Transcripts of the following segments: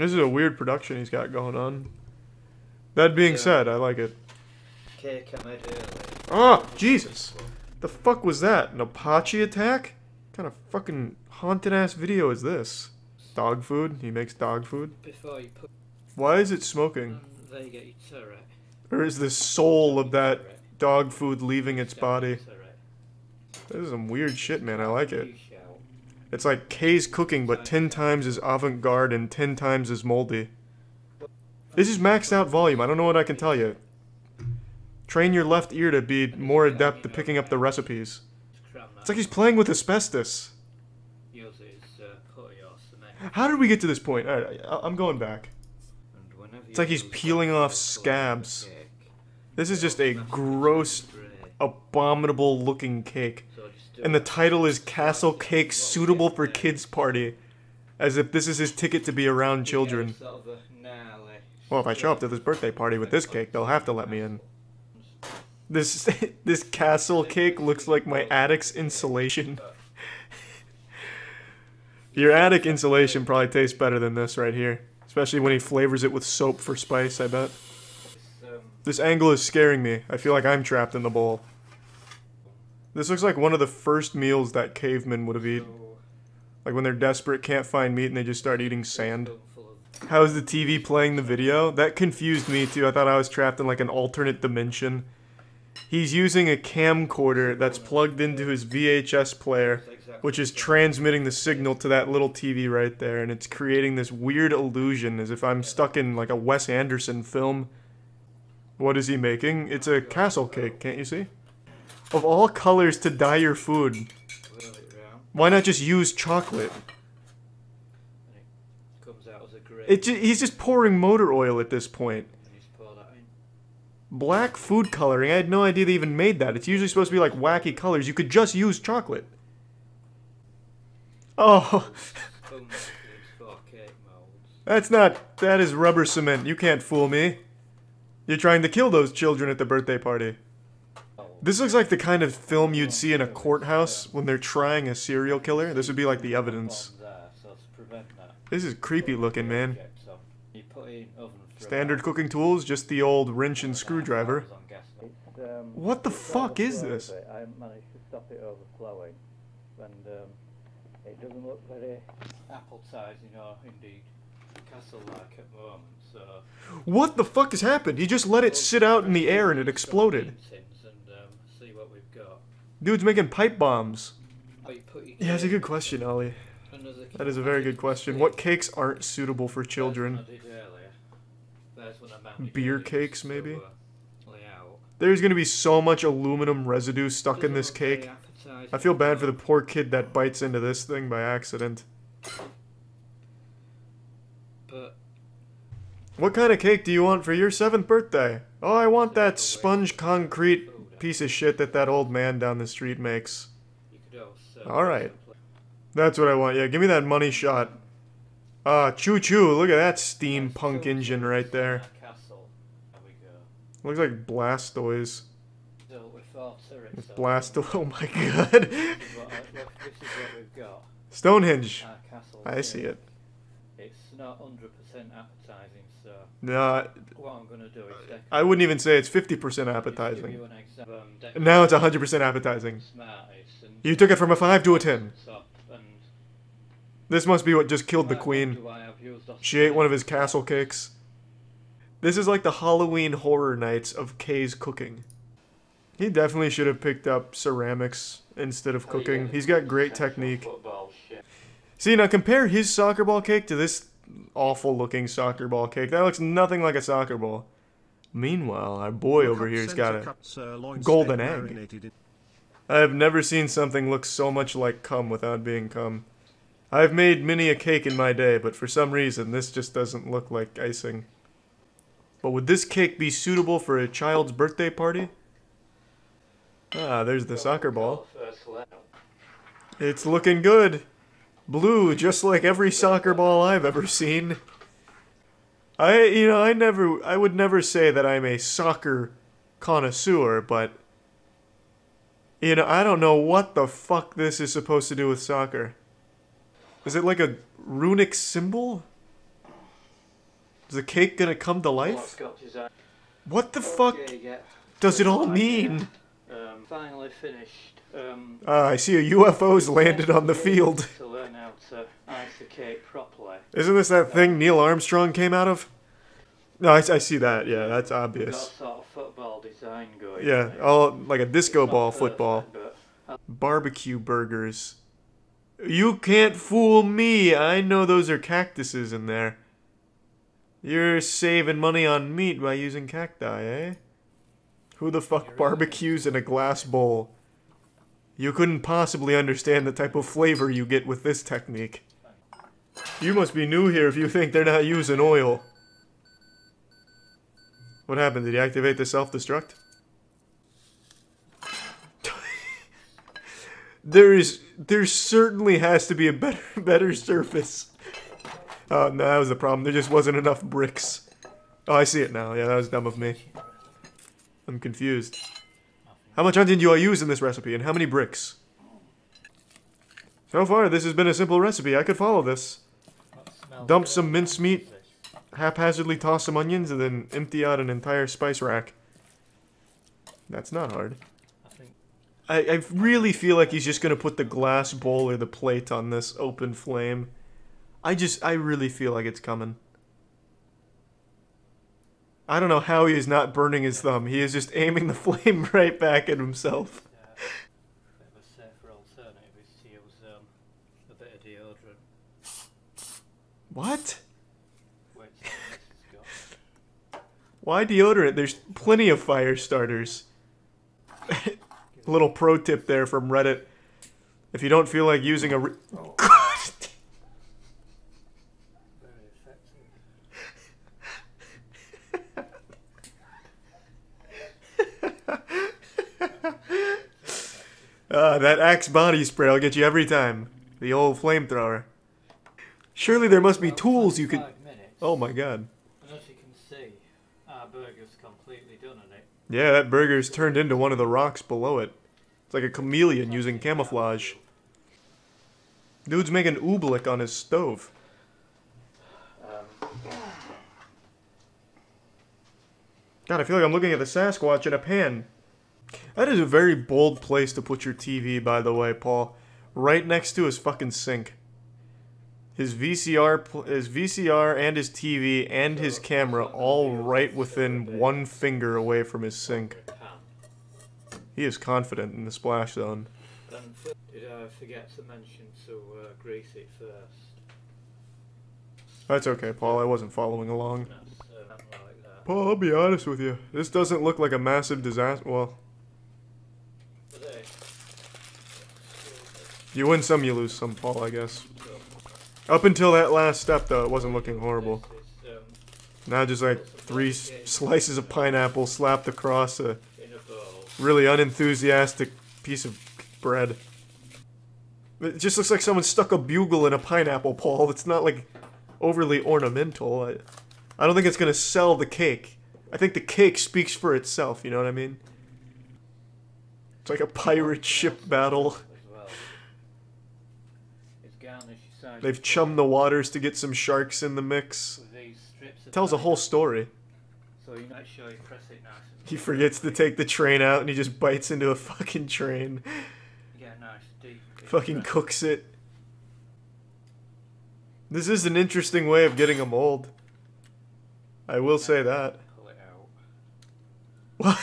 This is a weird production he's got going on. That being said, I like it. Cake I made earlier. Oh, Jesus! The fuck was that? An Apache attack? What kind of fucking haunted ass video is this? Dog food? He makes dog food? Before you put... Why is it smoking? There you get your turret. Or is the soul of that dog food leaving its body? This is some weird shit, man. I like it. It's like Kay's cooking, but 10 times as avant-garde and 10 times as moldy. This is maxed out volume. I don't know what I can tell you. Train your left ear to be more adept at picking up the recipes. It's like he's playing with asbestos. How did we get to this point? Alright, I'm going back. It's like he's peeling off scabs. This is just a gross, abominable looking cake. And the title is Castle Cake Suitable for Kids Party. As if this is his ticket to be around children. Well, if I show up to this birthday party with this cake, they'll have to let me in. This castle cake looks like my attic's insulation. Your attic insulation probably tastes better than this right here. Especially when he flavors it with soap for spice, I bet. This angle is scaring me. I feel like I'm trapped in the bowl. This looks like one of the first meals that cavemen would have eaten. Like when they're desperate, can't find meat, and they just start eating sand. How is the TV playing the video? That confused me too. I thought I was trapped in like an alternate dimension. He's using a camcorder that's plugged into his VHS player, which is transmitting the signal to that little TV right there, and it's creating this weird illusion as if I'm stuck in like a Wes Anderson film. What is he making? It's a castle cake, can't you see? Of all colors to dye your food, why not just use chocolate? He's just pouring motor oil at this point. Black food coloring, I had no idea they even made that. It's usually supposed to be like wacky colors. You could just use chocolate. Oh. That is rubber cement. You can't fool me. You're trying to kill those children at the birthday party. This looks like the kind of film you'd see in a courthouse when they're trying a serial killer. This would be like the evidence. This is creepy looking, man. Standard cooking tools, just the old wrench and screwdriver. What the fuck is this? I managed to stop it overflowing, and it doesn't look very appetizing or indeed castle-like at the moment. So what the fuck has happened? He just let it sit out in the air and it exploded. See what we've got. Dude's making pipe bombs. Yeah, that's a good question, Ollie. That is a very good question. What cakes aren't suitable for children? Beer cakes, maybe? There's gonna be so much aluminum residue stuck in this cake. I feel bad for the poor kid that bites into this thing by accident. What kind of cake do you want for your 7th birthday? Oh, I want that sponge concrete piece of shit that old man down the street makes. Alright. That's what I want. Yeah, give me that money shot. Choo-choo. Look at that steampunk engine right there. Looks like Blastoise. Blastoise. Oh my god. Stonehenge. I see it. It's not 100% appetizing, so... No. What I'm gonna do is... I wouldn't even say it's 50% appetizing. Now it's 100% appetizing. You took it from a 5 to a 10. This must be what just killed the queen. She ate one of his castle cakes. This is like the Halloween Horror Nights of Kay's cooking. He definitely should have picked up ceramics instead of cooking. He's got great technique. See, now compare his soccer ball cake to this awful looking soccer ball cake. That looks nothing like a soccer ball. Meanwhile, our boy over here's got a golden egg. I have never seen something look so much like cum without being cum. I've made many a cake in my day, but for some reason this just doesn't look like icing. But would this cake be suitable for a child's birthday party? Ah, there's the soccer ball. It's looking good. Blue, just like every soccer ball I've ever seen. I would never say that I'm a soccer connoisseur, but I don't know what the fuck this is supposed to do with soccer. Is it like a runic symbol? Is the cake gonna come to life? What the fuck does it all mean? Finally finished. I see a UFO's landed on the field. To learn how to ice the cake properly. Isn't this that thing Neil Armstrong came out of? No, I see that. Yeah, that's obvious. Got sort of football design going. Yeah, all like a disco ball football. Barbecue burgers. You can't fool me. I know those are cactuses in there. You're saving money on meat by using cacti, eh? Who the fuck barbecues in a glass bowl? You couldn't possibly understand the type of flavor you get with this technique. You must be new here if you think they're not using oil. What happened? Did he activate the self-destruct? There certainly has to be a better surface. Oh, no, that was the problem. There just wasn't enough bricks. Oh, I see it now. Yeah, that was dumb of me. I'm confused. How much onion do I use in this recipe, and how many bricks? So far, this has been a simple recipe. I could follow this. Dump some mincemeat, haphazardly toss some onions, and then empty out an entire spice rack. That's not hard. I really feel like he's just gonna put the glass bowl or the plate on this open flame. I really feel like it's coming. I don't know how he is not burning his thumb. He is just aiming the flame right back at himself. A safer alternative is to use a bit of deodorant. What? Why deodorant? There's plenty of fire starters. Little pro tip there from Reddit. If you don't feel like using a that Axe body spray will get you every time. The old flamethrower. Surely there must be tools you could... Oh my god. And as you can see, our burger's completely done on it. Yeah, that burger's turned into one of the rocks below it. It's like a chameleon using camouflage. Dude's making oobleck on his stove. God, I feel like I'm looking at the Sasquatch in a pan. That is a very bold place to put your TV, by the way, Paul. Right next to his fucking sink. His VCR and his TV and his camera all right within 1 finger away from his sink. He is confident in the splash zone. Did I forget to mention to grease it first? That's okay, Paul. I wasn't following along. Like that. Paul, I'll be honest with you. This doesn't look like a massive disaster. Well, you win some, you lose some, Paul, I guess. Up until that last step, though, it wasn't looking horrible. Now just like 3 slices of pineapple slapped across a really unenthusiastic piece of bread. It just looks like someone stuck a bugle in a pineapple, Paul. It's not like overly ornamental. I don't think it's gonna sell the cake. I think the cake speaks for itself, you know what I mean? It's like a pirate ship battle. They've chummed the waters to get some sharks in the mix. Tells a whole story. He forgets to take the train out and he just bites into a fucking train. Fucking cooks it. This is an interesting way of getting a mold. I will say that. What?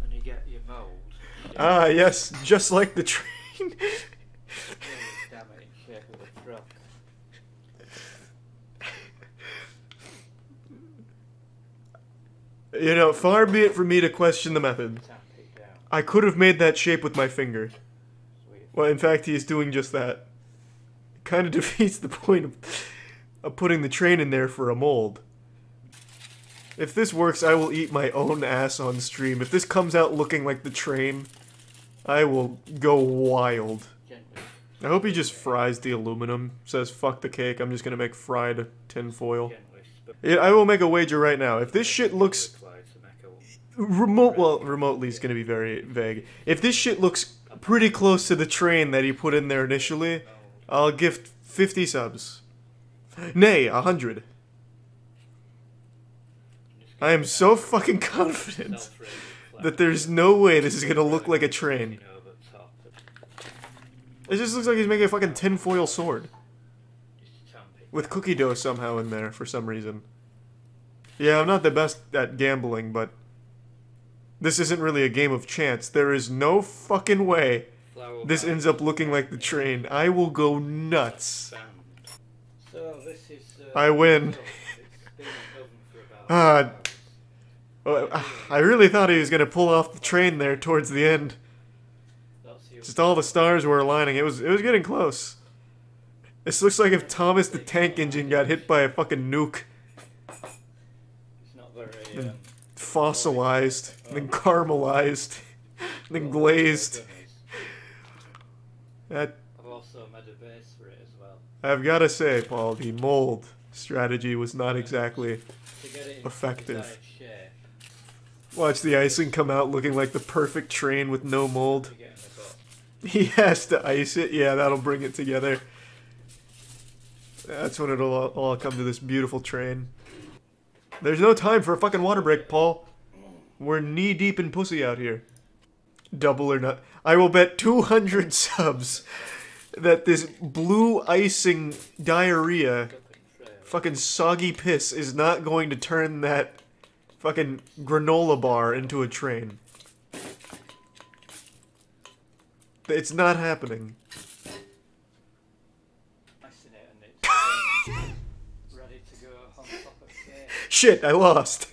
And you get your mold. Ah, yes, just like the train. You know, far be it from me to question the method. I could have made that shape with my finger. Well, in fact, he is doing just that. It kind of defeats the point of putting the train in there for a mold. If this works, I will eat my own ass on stream. If this comes out looking like the train, I will go wild. I hope he just fries the aluminum. Says, fuck the cake, I'm just gonna make fried tinfoil. Yeah, I will make a wager right now. If this shit looks... remotely is gonna be very vague. If this shit looks pretty close to the train that he put in there initially, I'll gift 50 subs. Nay, 100. I am so fucking confident that there's no way this is gonna look like a train. It just looks like he's making a fucking tinfoil sword. With cookie dough somehow in there for some reason. Yeah, I'm not the best at gambling, but this isn't really a game of chance. There is no fucking way this ends up looking like the train. I will go nuts. So this is, I win. I really thought he was gonna pull off the train there towards the end. Just all the stars were aligning. It was getting close. This looks like if Thomas the Tank Engine got hit by a fucking nuke. It's not very and fossilized, and then caramelized, and then glazed. That I've also made a base for it as well. I've gotta say, Paul, the mold strategy was not exactly effective. Watch the icing come out looking like the perfect train with no mold. He has to ice it. Yeah, that'll bring it together. That's when it'll all come to this beautiful train. There's no time for a fucking water break, Paul. We're knee deep in pussy out here. Double or not. I will bet 200 subs that this blue icing diarrhea, fucking soggy piss, is not going to turn that fucking granola bar into a train. It's not happening. Shit, I lost.